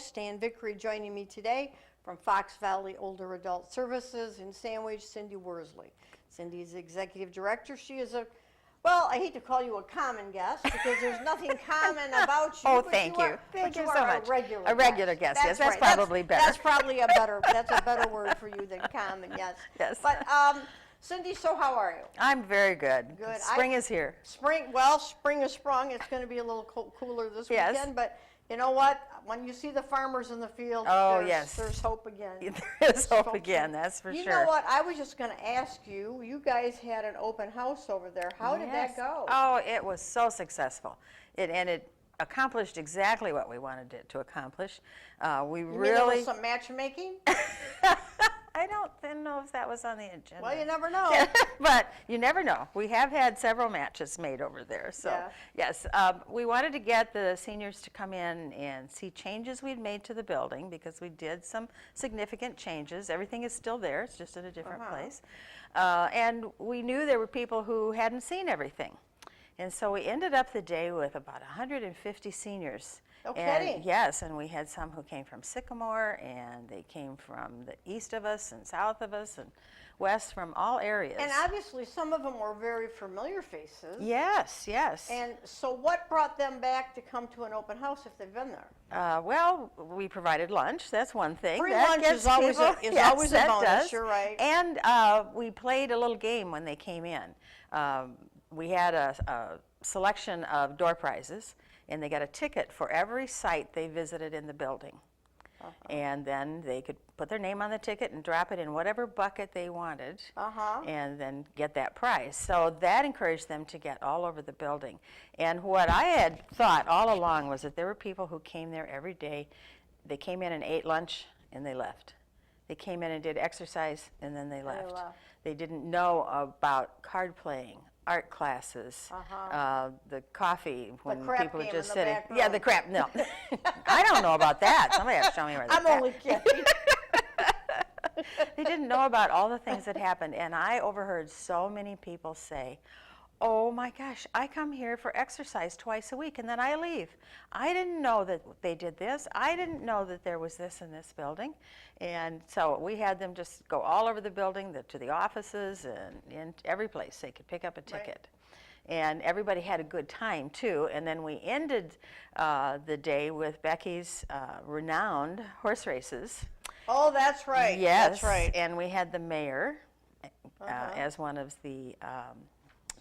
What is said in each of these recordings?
host, Anne Vickery, joining me today from Fox Valley Older Adult Services in Sandwich, Cindy Worsley. Cindy is Executive Director. She is well, I hate to call you a common guest because there's nothing common about you. Oh, thank you. Thank you so much. A regular guest. Yes, that's probably better. That's probably a better word for you than common, yes. Yes. But Cindy, so how are you? I'm very good. Good. Spring is here. Spring has sprung. It's going to be a little cooler this Yes. weekend, but you know what? When you see the farmers in the field, there's hope again. There is hope again, that's for sure. You know what? I was just going to ask you, you guys had an open house over there. How did that go? Oh, it was so successful. It accomplished exactly what we wanted it to accomplish. We You mean really... there was some matchmaking? I don't know if that was on the agenda. Well, you never know. But you never know. We have had several matches made over there. So, yes, we wanted to get the seniors to come in and see changes we'd made to the building because we did some significant changes. Everything is still there. It's just in a different place. And we knew there were people who hadn't seen everything. And so we ended up the day with about 150 seniors. No kidding. Yes, and we had some who came from Sycamore, and they came from the east of us and south of us and west, from all areas. And obviously some of them were very familiar faces. Yes, yes. And so what brought them back to come to an open house if they've been there? Well, we provided lunch. That's one thing. Free that lunch gets is always people, always a bonus. Does. You're right. And we played a little game when they came in. We had a selection of door prizes, and they got a ticket for every site they visited in the building. And then they could put their name on the ticket and drop it in whatever bucket they wanted, and then get that prize. So that encouraged them to get all over the building. And what I had thought all along was that there were people who came there every day. They came in and ate lunch, and they left. They came in and did exercise, and then they left. They didn't know about card playing, art classes, the coffee when people were just sitting. Yeah, the crap. No, I don't know about that. Somebody has to show me where that's I'm only kidding. They didn't know about all the things that happened, and I overheard so many people say, "Oh my gosh, I come here for exercise twice a week, and then I leave. I didn't know that they did this. I didn't know that there was this in this building." And so we had them just go all over the building, to the offices, and in every place they could pick up a ticket. And everybody had a good time, too. And then we ended the day with Becky's renowned horse races. Oh, that's right. Yes. That's right. And we had the mayor as one of the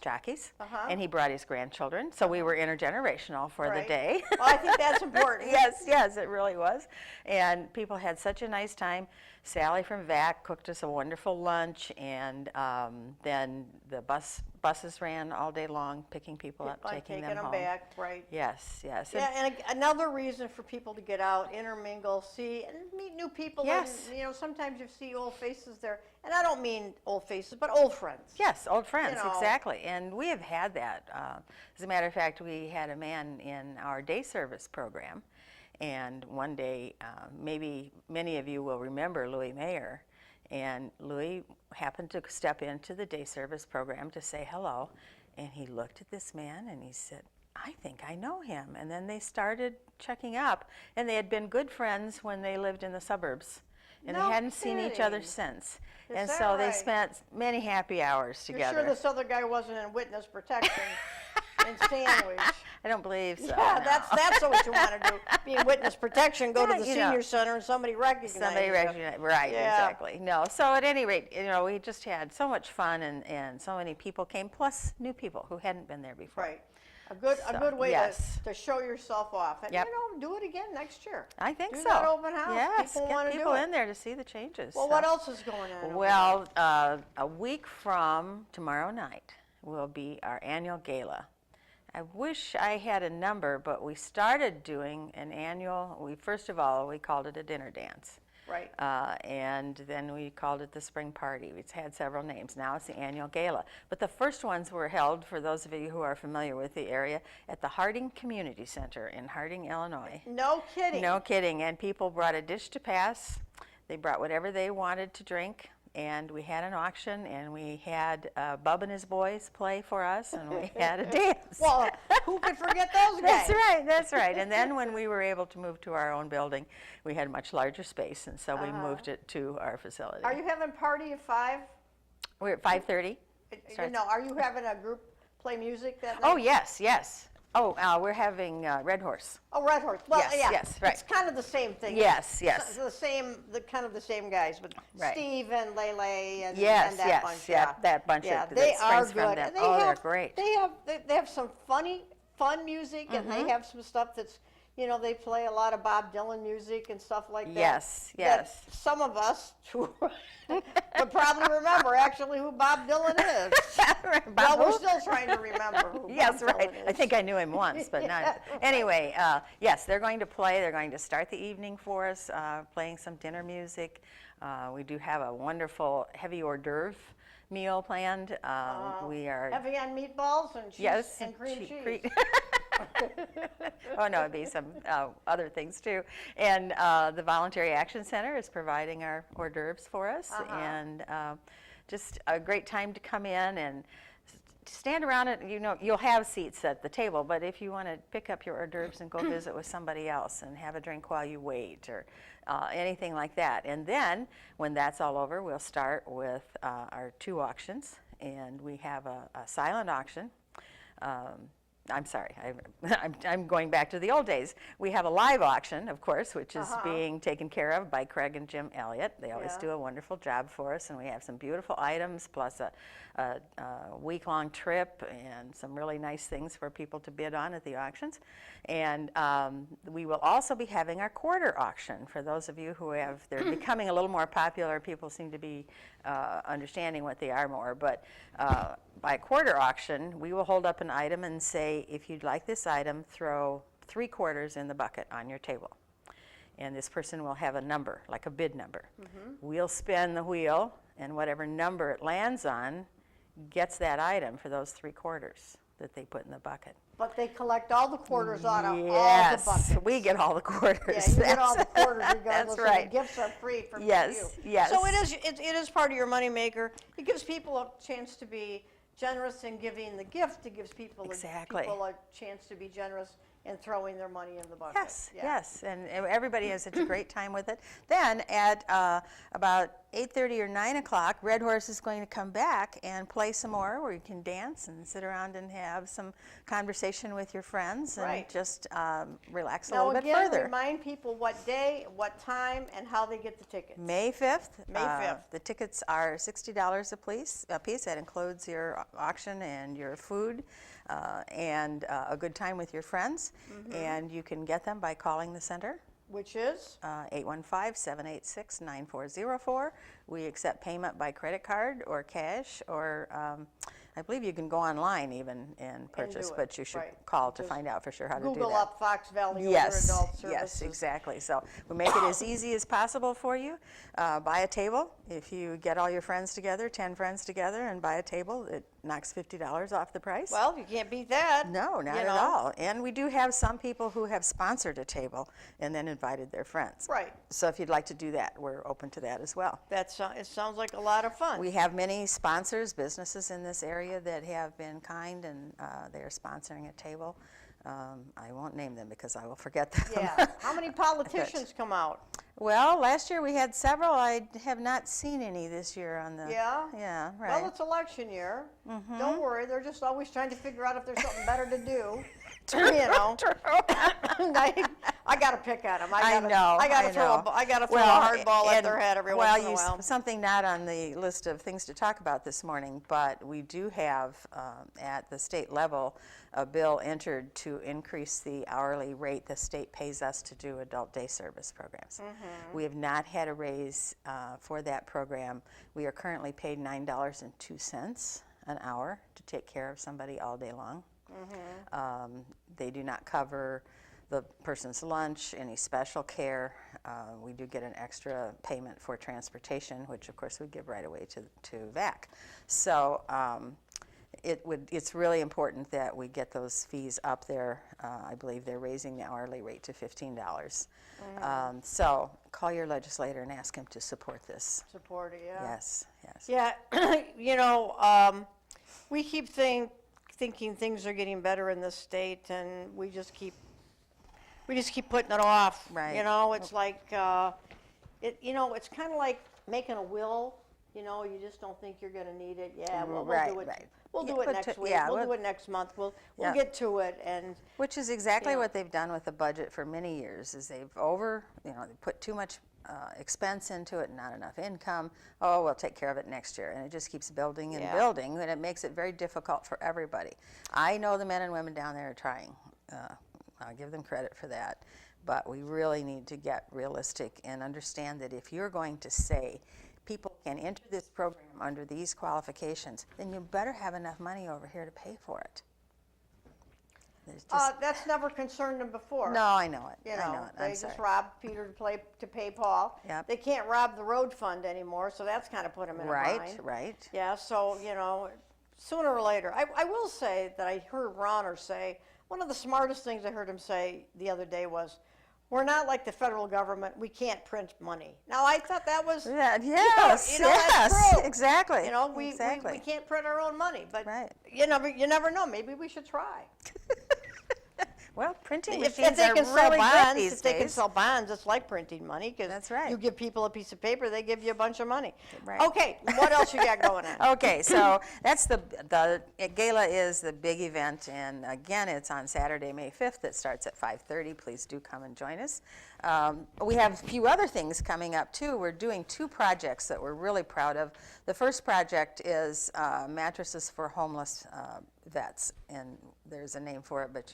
jockeys, and he brought his grandchildren, so we were intergenerational for the day. Well, I think that's important. Yes, it really was. And people had such a nice time. Sally from VAC cooked us a wonderful lunch, and then the buses ran all day long, picking people up, taking them home. Back, right. Yes. Yeah, and another reason for people to get out, intermingle, see, and meet new people. Yes. And, you know, sometimes you see old faces there, and I don't mean old faces, but old friends. Yes, old friends, exactly. And we have had that. As a matter of fact, we had a man in our day service program, and one day, maybe many of you will remember Louis Mayer, and Louis happened to step into the day service program to say hello, and he looked at this man and he said, "I think I know him." And then they started checking up, and they had been good friends when they lived in the suburbs, and they hadn't seen each other since. And so they spent many happy hours together. You're sure this other guy wasn't in witness protection in Sandwich? I don't believe so. Yeah, no. that's what you want to do. Be in witness protection, go to the senior center, and somebody recognizes you. Right, exactly. No, so at any rate, you know, we just had so much fun, and so many people came, plus new people who hadn't been there before. Right. A good way to show yourself off. And, you know, do it again next year. I think so. Do that open house. Yes, people get people in there to see the changes. Well, what else is going on? Well, a week from tomorrow night will be our annual gala. I wish I had a number, but we started doing an annual, first of all, we called it a dinner dance. Right. And then we called it the spring party. It's had several names. Now it's the annual gala. But the first ones were held, for those of you who are familiar with the area, at the Harding Community Center in Harding, Illinois. No kidding. No kidding. And people brought a dish to pass. They brought whatever they wanted to drink, and we had an auction, and we had Bub and his boys play for us, and we had a dance. Well, who could forget those guys? That's right, that's right. And then when we were able to move to our own building, we had much larger space, and so we moved it to our facility. Are you having party at 5? We're at 5:30. No, are you having a group play music that night? Oh, yes, yes. Oh, we're having Red Horse. Oh, Red Horse. Well, Yes, yeah. yes, right. It's kind of the same thing. Yes, yes. Kind of the same guys, but Right. Steve and Lele and, Yes, and that yes, bunch. yeah, that bunch Yeah, that they are springs from good. them. And Oh, they're great. They have some fun music, and Mm-hmm. they have some stuff that's, they play a lot of Bob Dylan music and stuff like that. Yes, that yes. some of us would probably remember actually who Bob Dylan is. Right, Well, Bob we're who? still trying to remember who Yes, Bob right. Dylan is. I think I knew him once, but not. Yeah, right. Anyway, yes, they're going to play. They're going to start the evening for us, playing some dinner music. We do have a wonderful heavy hors d'oeuvre meal planned. We are Heavy on meatballs and cheese yes and cream cheese. Oh no, it'd be some other things too. And the Voluntary Action Center is providing our hors d'oeuvres for us, and just a great time to come in and stand around it. You'll have seats at the table, but if you want to pick up your hors d'oeuvres and go visit with somebody else and have a drink while you wait, or anything like that. And then when that's all over, we'll start with our 2 auctions, and we have a silent auction. I'm sorry, I'm going back to the old days. We have a live auction, of course, which is being taken care of by Craig and Jim Elliott. They always do a wonderful job for us, and we have some beautiful items, plus a week-long trip and some really nice things for people to bid on at the auctions. And we will also be having our quarter auction. For those of you who they're becoming a little more popular. People seem to be understanding what they are more, but by quarter auction, we will hold up an item and say, if you'd like this item, throw 3 quarters in the bucket on your table. And this person will have a number, like a bid number. We'll spin the wheel, and whatever number it lands on gets that item for those 3 quarters that they put in the bucket. But they collect all the quarters out of all the Yes, buckets. we get all the quarters. Yeah, you get all the quarters regardless. That's right. And the gifts are free from Yes, you. yes. So it is part of your moneymaker. It gives people a chance to be generous in giving the gift. It gives people Exactly. people a chance to be generous in throwing their money in the bucket. Yes, Yeah. yes, and everybody has such a great time with it. Then at about 8:30 or 9 o'clock, Red Horse is going to come back and play some more, where you can dance and sit around and have some conversation with your friends and Right. just relax a Now little bit again, further. remind people what day, what time, and how they get the tickets. May 5th. May 5th. The tickets are $60 a piece. That includes your auction and your food and a good time with your friends. And you can get them by calling the center. Which is? 815-786-9404. We accept payment by credit card or cash, or I believe you can go online even and purchase, do it, but you should right. call to Just find out for sure how to do that. Google up Fox Valley Older Yes, Adult Services. yes, exactly. So we make it as easy as possible for you. Buy a table. If you get all your friends together, 10 friends together, and buy a table, it knocks $50 off the price. Well, you can't beat that. No, not you at know. all. And we do have some people who have sponsored a table and then invited their friends. Right. So if you'd like to do that, we're open to that as well. It sounds like a lot of fun. We have many sponsors, businesses in this area that have been kind, and they are sponsoring a table. I won't name them because I will forget them. Yeah. How many politicians come out? Well, last year we had several. I have not seen any this year on the. Yeah? Yeah, right. Mm-hmm. Well, it's election year. Don't worry. They're just always trying to figure out if there's something better to do. You know. I got to pick at them. I got to throw a hard ball at their head every once in a while. Something not on the list of things to talk about this morning, but we do have at the state level a bill entered to increase the hourly rate the state pays us to do adult day service programs. We have not had a raise for that program. We are currently paid $9.02 an hour to take care of somebody all day long. They do not cover the person's lunch, any special care. We do get an extra payment for transportation, which of course we give right away to VAC. So it's really important that we get those fees up there. I believe they're raising the hourly rate to $15. So call your legislator and ask him to support this. Support it, yeah. Yes, yes. Yeah, we keep thinking things are getting better in this state, and we just keep putting it off. Right. It's like it's kind of like making a will. You just don't think you're going to need it. Yeah, we'll do it. Right. We'll Yeah, do it but next week. yeah, We'll do it next month. We'll Yeah. get to it. And Which is exactly Yeah. what they've done with the budget for many years, is they've they put too much expense into it, not enough income. Oh, we'll take care of it next year. And it just keeps building and Yeah. building, and it makes it very difficult for everybody. I know the men and women down there are trying. I'll give them credit for that. But we really need to get realistic and understand that if you're going to say people can enter this program under these qualifications, then you better have enough money over here to pay for it. There's just, that's never concerned them before. no, I know it. You I know, know it. they I'm just sorry. robbed Peter to pay Paul. Yep. They can't rob the road fund anymore, so that's kind of put them in a bind. Right, right. Yeah, so, sooner or later. I will say that I heard Ronner say, one of the smartest things I heard him say the other day was, we're not like the federal government. We can't print money. Now, I thought that was, Yeah, yes, that's yes, true. exactly. we exactly. can't print our own money. But Right. you never know. Maybe we should try. Well, printing If machines they are can sell really good bonds, these if they can days. sell bonds, it's like printing money, because That's right. you give people a piece of paper, they give you a bunch of money. Right. Okay, what else you got going on? Okay, so that's the gala is the big event, and again, it's on Saturday, May 5th. It starts at 5:30. Please do come and join us. We have a few other things coming up too. We're doing 2 projects that we're really proud of. The first project is mattresses for homeless vets, and there's a name for it, but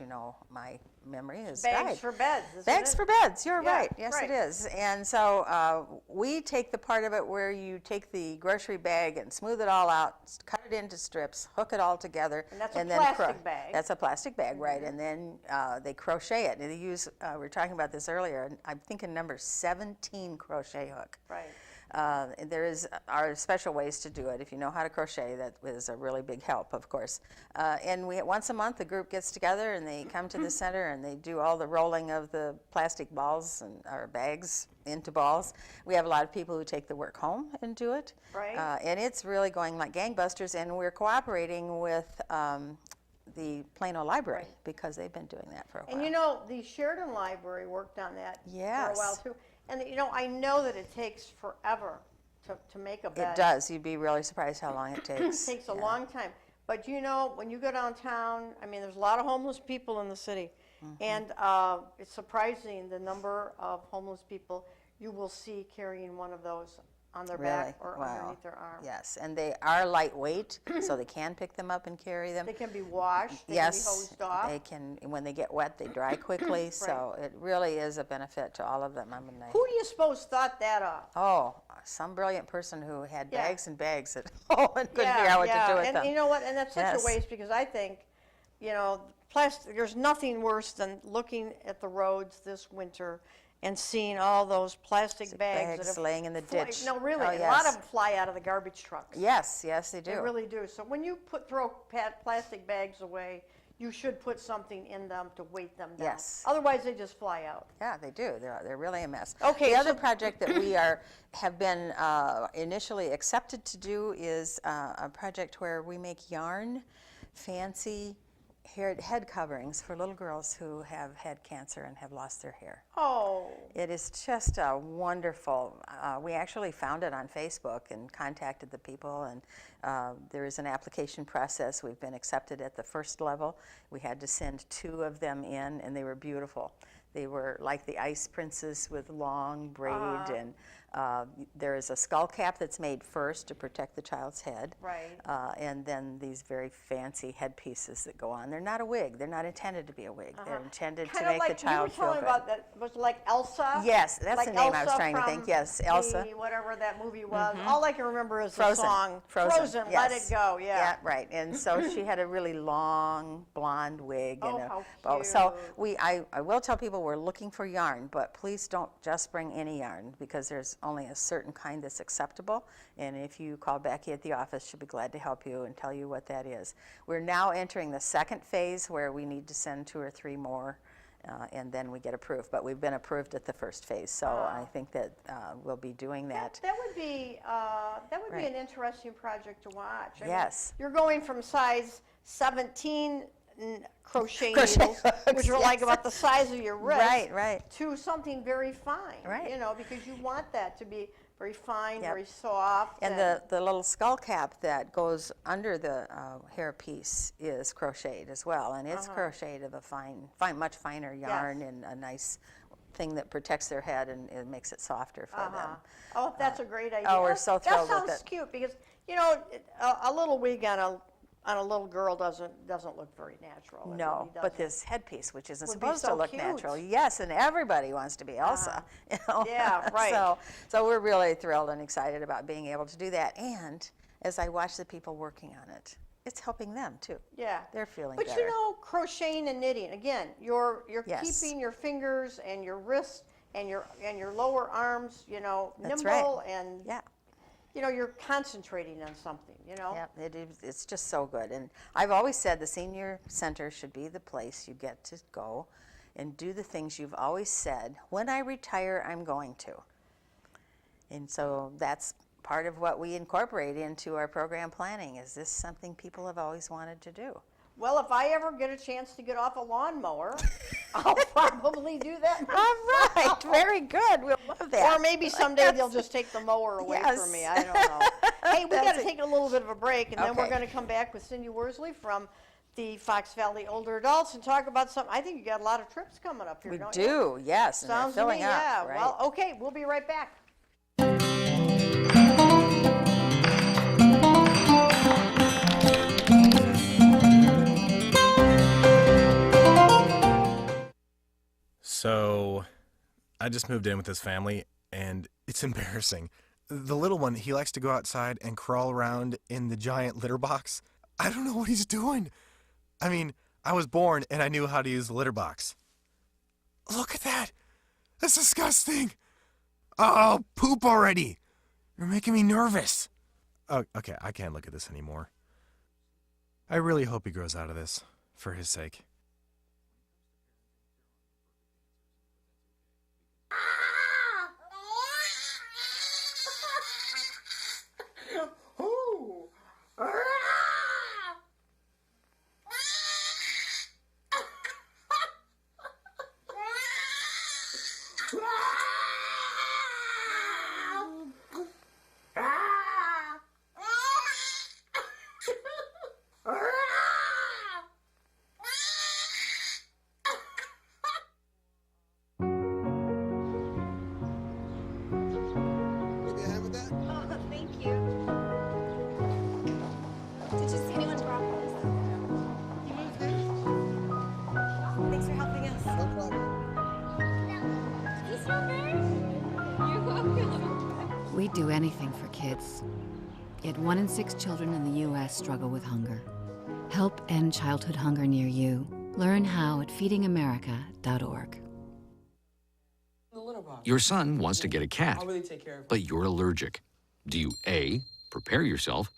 my memory is Bags for beds, isn't Bags it? for beds, you're Yeah, right. Yes, right. it is. And so we take the part of it where you take the grocery bag and smooth it all out, cut it into strips, hook it all together. And that's a then plastic bag. That's a plastic bag, right. And then they crochet it. And they use, we were talking about this earlier, and I'm thinking number 17 crochet hook. Right. Are special ways to do it. If you know how to crochet, that is a really big help, of course. And once a month, the group gets together and they come to the center and they do all the rolling of the plastic balls or bags into balls. We have a lot of people who take the work home and do it. Right. And it's really going like gangbusters, and we're cooperating with the Plano Library because they've been doing that for a while. And the Sheridan Library worked on that for a Yes. while too. And I know that it takes forever to make a bed. It does. You'd be really surprised how long it takes. It takes a Yeah. long time. But when you go downtown, there's a lot of homeless people in the city. Mm-hmm. And it's surprising the number of homeless people you will see carrying one of those on their Really? back or Wow. underneath their arm. Yes, and they are lightweight, so they can pick them up and carry them. They can be washed, they Yes, can be hosed off. they can. When they get wet, they dry quickly. So it really is a benefit to all of them. Who do you suppose thought that up? Oh, some brilliant person who had Yeah. bags and bags at home and couldn't figure out what to do with and them. you know what? And that's such Yes. a waste, because I think, plastic. There's nothing worse than looking at the roads this winter and seeing all those plastic bags that have laying in the ditch. No, really, Oh, a lot yes. of them fly out of the garbage trucks. Yes, they do. They really do. So when you throw plastic bags away, you should put something in them to weight them down. Yes. Otherwise, they just fly out. Yeah, they do. They're really a mess. Okay, The other so- project that we have been initially accepted to do is a project where we make yarn, fancy head coverings for little girls who have had cancer and have lost their hair. Oh, It is just a wonderful. We actually found it on Facebook and contacted the people, and there is an application process. We've been accepted at the first level. We had to send 2 of them in, and they were beautiful. They were like the ice princess with long braid, and there is a skull cap that's made first to protect the child's head. Right. And then these very fancy headpieces that go on. They're not a wig. They're not intended to be a wig. They're intended to kind of make like the child you feel were telling good. about that. Was it like Elsa? Yes, that's Like the name I was Elsa trying to think. from Yes, Elsa. whatever that movie was. All I can remember is the Frozen. song Frozen. Let yes. It Go. Yeah. Yeah, right. And so she had a really long blonde wig. Oh, and a how bow. So cute. I will tell people we're looking for yarn, but please don't just bring any yarn, because there's only a certain kind that's acceptable. And if you call Becky at the office, she'll be glad to help you and tell you what that is. We're now entering the second phase where we need to send 2 or 3 more. And then we get approved, but we've been approved at the first phase, so I think that we'll be doing that. That would be Right. an interesting project to watch. I mean, Yes. you're going from size 17 crochet Crochet needles, hooks, which are like yes. about the size of your wrist, Right. to something very fine. Right. You know, because you want that to be very fine, Yep. very soft. And the little skull cap that goes under the hair piece is crocheted as well, and it's crocheted of a much finer yarn and a nice thing that protects their head and it makes it softer for them. Oh, that's a great idea. oh, we're so thrilled with That sounds it. cute because, you know, a little wig on a little girl doesn't look very natural. It No, really but doesn't. this headpiece, which isn't Would be supposed to so look cute. natural, yes, and everybody wants to be Elsa. You know? Yeah, right. So we're really thrilled and excited about being able to do that. And as I watch the people working on it, it's helping them too. Yeah. They're feeling But better. you know, crocheting and knitting, again, you're Yes. keeping your fingers and your wrists and your lower arms, you know, That's nimble right. and Yeah. you know, you're concentrating on something, you know. Yep, it's just so good. And I've always said the senior center should be the place you get to go and do the things you've always said, when I retire, I'm going to. And so that's part of what we incorporate into our program planning. Is this something people have always wanted to do? Well, if I ever get a chance to get off a lawnmower, I'll probably do that All right, very good. We'll love that. Or maybe someday they'll just take the mower away Yes. from me. I don't know. Hey, we got That's to it. take a little bit of a break, and then we're Okay. going to come back with Cindy Worsley from the Fox Valley Older Adults and talk about some. I think you got a lot of trips coming up here, We don't you? do, yes, and Sounds they're filling to me, up. yeah. Right. Well, okay, we'll be right back. So, I just moved in with this family, and it's embarrassing. The little one, he likes to go outside and crawl around in the giant litter box. I don't know what he's doing. I mean, I was born and I knew how to use the litter box. Look at that! That's disgusting! Oh, poop already! You're making me nervous. Oh, okay, I can't look at this anymore. I really hope he grows out of this, for his sake. Maybe a hand with that? Oh, thank you. Did you see anyone's broccoli? You moved in? Thanks for helping us. No problem. You smell good. You're welcome. We'd do anything for kids. Yet 1 in 6 children in the U.S. struggle with hunger. Help end childhood hunger near you. Learn how at feedingamerica.org. The litter box. Your son wants to get a cat, I'll really take care of it. but you're allergic. Do you A, prepare yourself,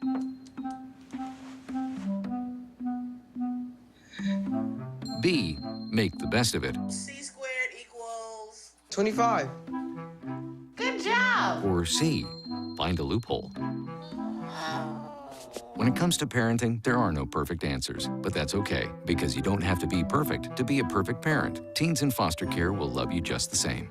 B, make the best of it, C squared equals 25. Good job! or C, find a loophole? When it comes to parenting, there are no perfect answers, but that's okay, because you don't have to be perfect to be a perfect parent. Teens in foster care will love you just the same.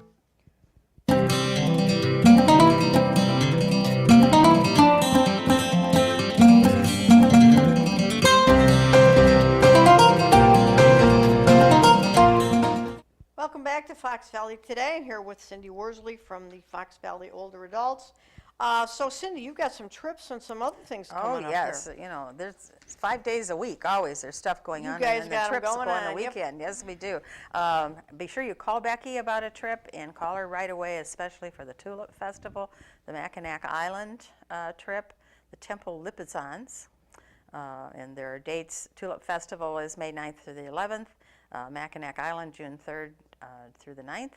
Welcome back to Fox Valley Today. I'm here with Cindy Worsley from the Fox Valley Older Adults. So Cindy, you've got some trips and some other things Oh, coming up yes, here. you know, there's 5 days a week, always, there's stuff going You on. guys and then got 'em the trips going go on the on, yep. weekend. Yes, we do. Be sure you call Becky about a trip and call her right away, especially for the Tulip Festival, the Mackinac Island trip, the Temple Lipizans, and there are dates. Tulip Festival is May 9th through the 11th, Mackinac Island June 3rd through the 9th,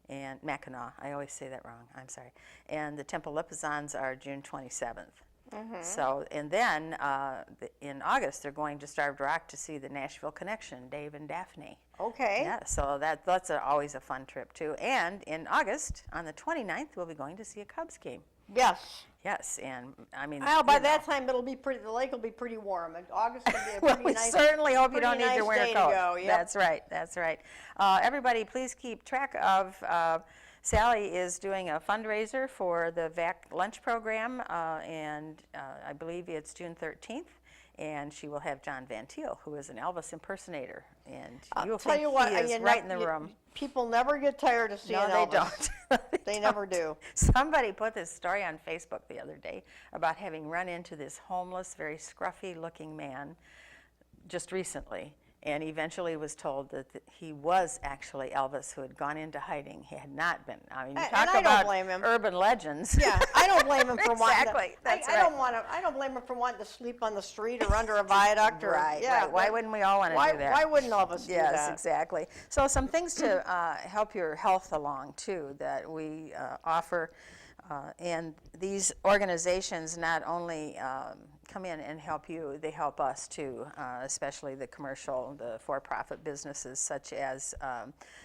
and Mackinac. I always say that wrong. I'm sorry. And the Temple Lipizzans are June 27th. So, and then in August, they're going to Starved Rock to see the Nashville Connection, Dave and Daphne. Okay. Yeah, so that's always a fun trip, too. And in August, on the 29th, we'll be going to see a Cubs game. Yes. Yes, and I mean, Well, by you know. that time, it'll be pretty. The lake will be pretty warm. August will be a Well, pretty we nice. certainly hope you don't pretty need to nice wear a day coat. To go. Yep. That's right. That's right. Everybody, please keep track of. Sally is doing a fundraiser for the VAC lunch program, and I believe it's June 13th. And she will have John Van Teel, who is an Elvis impersonator, and I'll you'll tell think you what, he is you right in the room. People never get tired of seeing No, they Elvis. don't. They never do. Somebody put this story on Facebook the other day about having run into this homeless, very scruffy-looking man just recently, and eventually was told that he was actually Elvis, who had gone into hiding. He had not been. I mean, you And talk I don't about blame him. urban legends. Yeah, I don't blame him for wanting. Exactly, that's I don't want to. I don't blame him for wanting to sleep on the street or under a viaduct or. Right, yeah, right. Why but wouldn't we all want to Why? do that? Why wouldn't all of us do Yes, that? exactly. So some things to help your health along too that we offer, and these organizations not only come in and help you, they help us too, especially the commercial, the for-profit businesses such as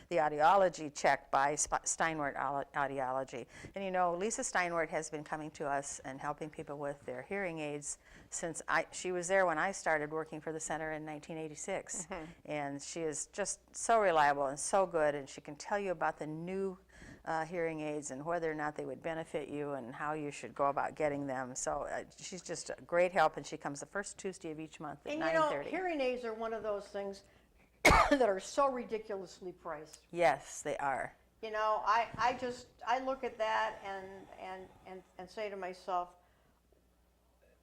the audiology check by Steinwert Audiology. And you know, Lisa Steinwert has been coming to us and helping people with their hearing aids since she was there when I started working for the center in 1986. And she is just so reliable and so good, and she can tell you about the new hearing aids and whether or not they would benefit you and how you should go about getting them. So she's just a great help, and she comes the first Tuesday of each month at And 9:30. you know, hearing aids are one of those things that are so ridiculously priced. Yes, they are. You know, I look at that and say to myself,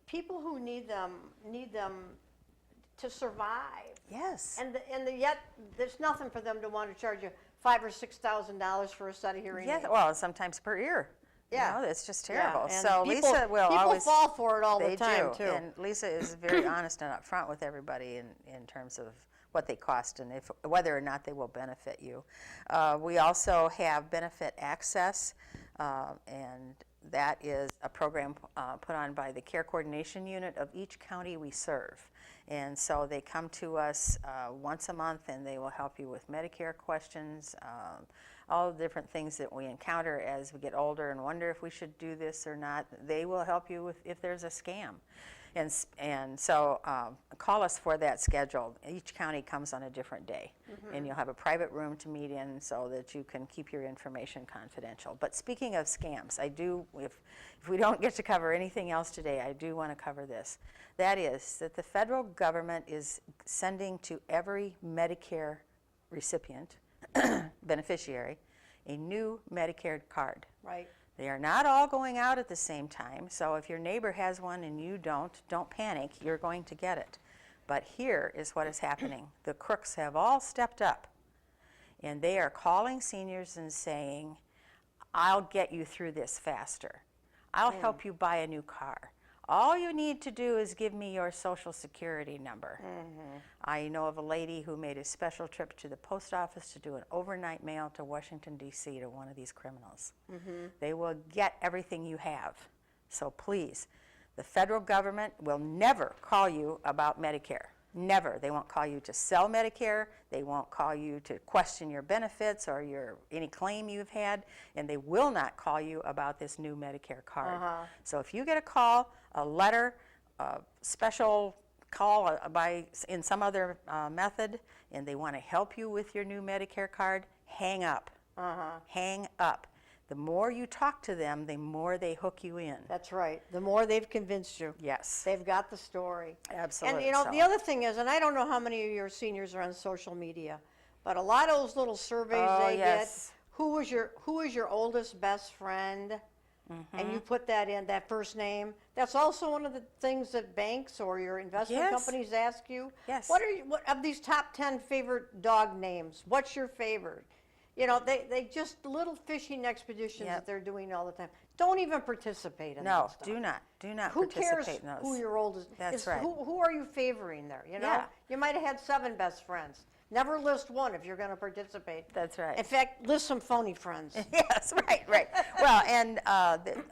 people who need them to survive. Yes. And yet there's nothing for them to want to charge you $5,000 or $6,000 for a set of hearing Yes, aids. well, sometimes per ear. Yeah. You know, it's just Yeah, terrible. and So people- Lisa will people always fall for it all the they time, do. too. And Lisa is very honest and upfront with everybody in terms of what they cost and whether or not they will benefit you. We also have benefit access, and that is a program put on by the Care Coordination Unit of each county we serve. And so they come to us once a month, and they will help you with Medicare questions, all the different things that we encounter as we get older and wonder if we should do this or not. They will help you if there's a scam. And so call us for that schedule. Each county comes on a different day, and you'll have a private room to meet in so that you can keep your information confidential. But speaking of scams, I do, if we don't get to cover anything else today, I do want to cover this. That is that the federal government is sending to every Medicare recipient, beneficiary, a new Medicare card. Right. They are not all going out at the same time, so if your neighbor has one and you don't panic, you're going to get it. But here is what is happening. The crooks have all stepped up, and they are calling seniors and saying, I'll get you through this faster. I'll help you buy a new car. All you need to do is give me your Social Security number. I know of a lady who made a special trip to the post office to do an overnight mail to Washington, D.C. to one of these criminals. They will get everything you have. So please, the federal government will never call you about Medicare. Never. They won't call you to sell Medicare. They won't call you to question your benefits or any claim you've had. And they will not call you about this new Medicare card. So if you get a call, a letter, a special call in some other method, and they want to help you with your new Medicare card, hang up. Hang up. The more you talk to them, the more they hook you in. That's right. The more they've convinced you. Yes. They've got the story. Absolutely. And you know, so. the other thing is, and I don't know how many of your seniors are on social media, but a lot of those little surveys they yes. get, who is your oldest best friend? And you put that in, that first name. That's also one of the things that banks or your investment Yes. companies ask you. Yes. What of these top 10 favorite dog names? What's your favorite? You know, they just little fishing expeditions Yep. that they're doing all the time. Don't even participate in No, that stuff. do not Who participate cares in those. who your oldest? That's right. Who are you favoring there? You know, Yeah. you might have had 7 best friends. Never list one if you're going to participate. That's right. In fact, list some phony friends. Yes, right. Well, and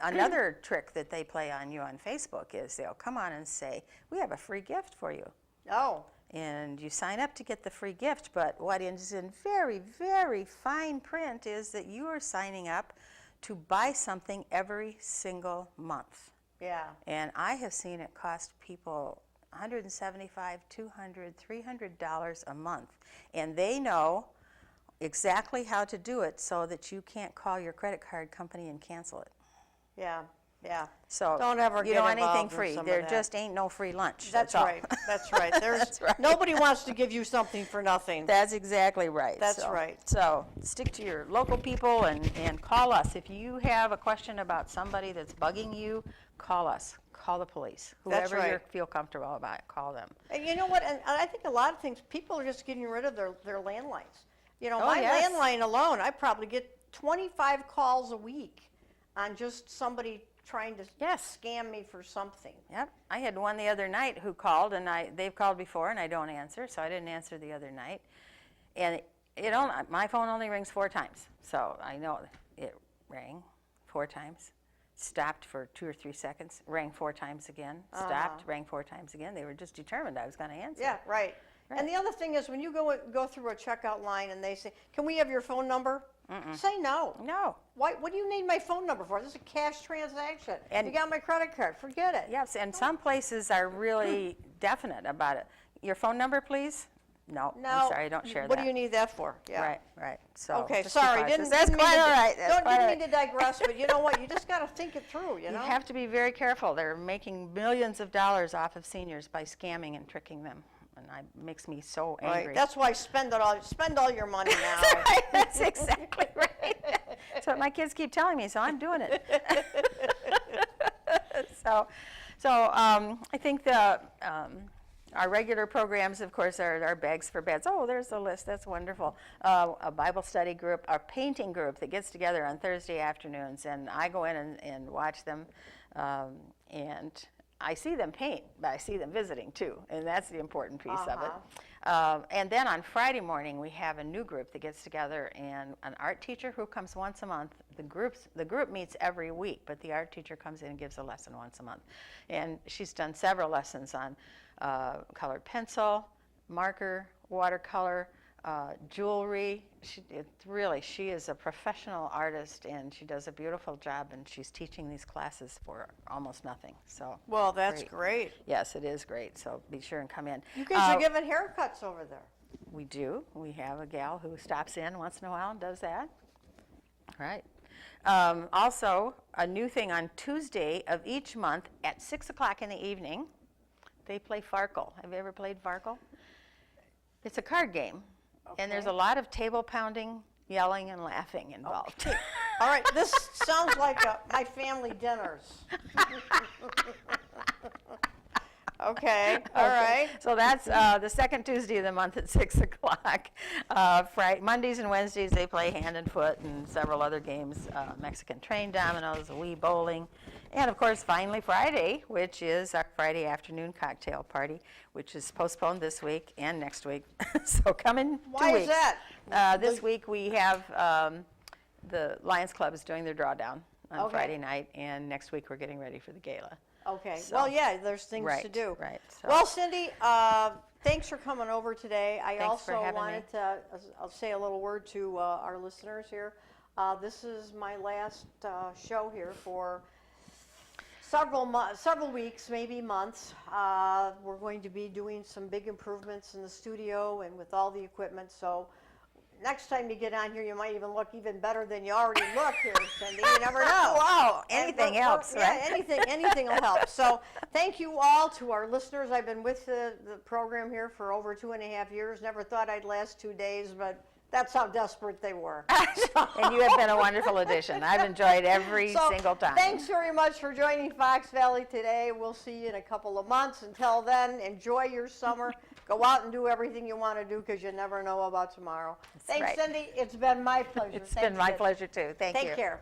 another trick that they play on you on Facebook is they'll come on and say, we have a free gift for you. Oh, And you sign up to get the free gift, but what is in very, very fine print is that you are signing up to buy something every single month. yeah. And I have seen it cost people $175, $200, $300 a month. And they know exactly how to do it so that you can't call your credit card company and cancel it. Yeah, yeah. So Don't ever you get know anything involved in free. some of There that. just ain't no free lunch. That's all. right. That's right. There's That's right. nobody wants to give you something for nothing. That's exactly right. That's right. So stick to your local people and call us. If you have a question about somebody that's bugging you, call us. Call the police. That's Whoever you right. feel comfortable about, call them. And you know what? And I think a lot of things, people are just getting rid of their landlines. You know, Oh, my yes. landline alone, I probably get 25 calls a week on just somebody trying to Yes. scam me for something. Yep. I had one the other night who called, and they've called before, and I don't answer, so I didn't answer the other night. And my phone only rings 4 times, so I know it rang 4 times. Stopped for 2 or 3 seconds, rang 4 times again, stopped, rang 4 times again. They were just determined I was going to answer. Yeah, right. And the other thing is when you go through a checkout line and they say, can we have your phone number? Say no. No. Why? What do you need my phone number for? This is a cash transaction. And- you got my credit card. Forget it. Yes, and some places are really definite about it. Your phone number, please? No, No. I'm sorry, I don't share What that. do you need that for? Yeah. Right. So Okay, just be sorry. cautious. Didn't That's mean quite to, all right. That's quite all didn't mean right. to digress, but you know what? You just got to think it through, you know? You have to be very careful. They're making millions of dollars off of seniors by scamming and tricking them, and it makes me so angry. Right. That's why spend all your money now. That's right. That's exactly right. That's what my kids keep telling me, so I'm doing it. So I think our regular programs, of course, are our Bags for Beds. Oh, there's the list. That's wonderful. A Bible study group, a painting group that gets together on Thursday afternoons, and I go in and watch them, and I see them paint, but I see them visiting too, and that's the important piece of it. And then on Friday morning, we have a new group that gets together, and an art teacher who comes once a month. The group meets every week, but the art teacher comes in and gives a lesson once a month. And she's done several lessons on colored pencil, marker, watercolor, jewelry. She is a professional artist, and she does a beautiful job, and she's teaching these classes for almost nothing. So Well, that's great. Yes, it is great, so be sure and come in. You guys are giving haircuts over there. We do. We have a gal who stops in once in a while and does that. Right. Also, a new thing on Tuesday of each month at 6 o'clock in the evening, they play Farkle. Have you ever played Farkle? It's a card game, and there's a lot of table pounding, yelling, and laughing involved. All right, this sounds like my family dinners. Okay, all right. So that's the second Tuesday of the month at 6 o'clock. Mondays and Wednesdays they play hand and foot and several other games, Mexican train dominoes, Wii bowling, and of course finally Friday, which is our Friday afternoon cocktail party, which is postponed this week and next week. So come in 2 Why weeks. is that? This week we have the Lions Club is doing their drawdown on Okay. Friday night, and next week we're getting ready for the gala. Okay, So- well, yeah, there's things to Right, do. right, so- Well, Cindy, thanks for coming over today. I Thanks for also having me. wanted to, I'll say a little word to our listeners here. This is my last show here for several weeks, maybe months. We're going to be doing some big improvements in the studio and with all the equipment, so next time you get on here, you might even look even better than you already look here, Cindy. You never know. Wow, And anything we're- helps, right? Yeah, anything will help. So thank you all to our listeners. I've been with the program here for over 2.5 years. Never thought I'd last 2 days, but that's how desperate they were. And you have been a wonderful addition. I've enjoyed every So, single time. Thanks very much for joining Fox Valley today. We'll see you in a couple of months. Until then, enjoy your summer. Go out and do everything you want to do because you never know about tomorrow. Thanks, right. Cindy. It's been my pleasure. It's Thanks, been my Cindy. pleasure too. Thank you. Take care.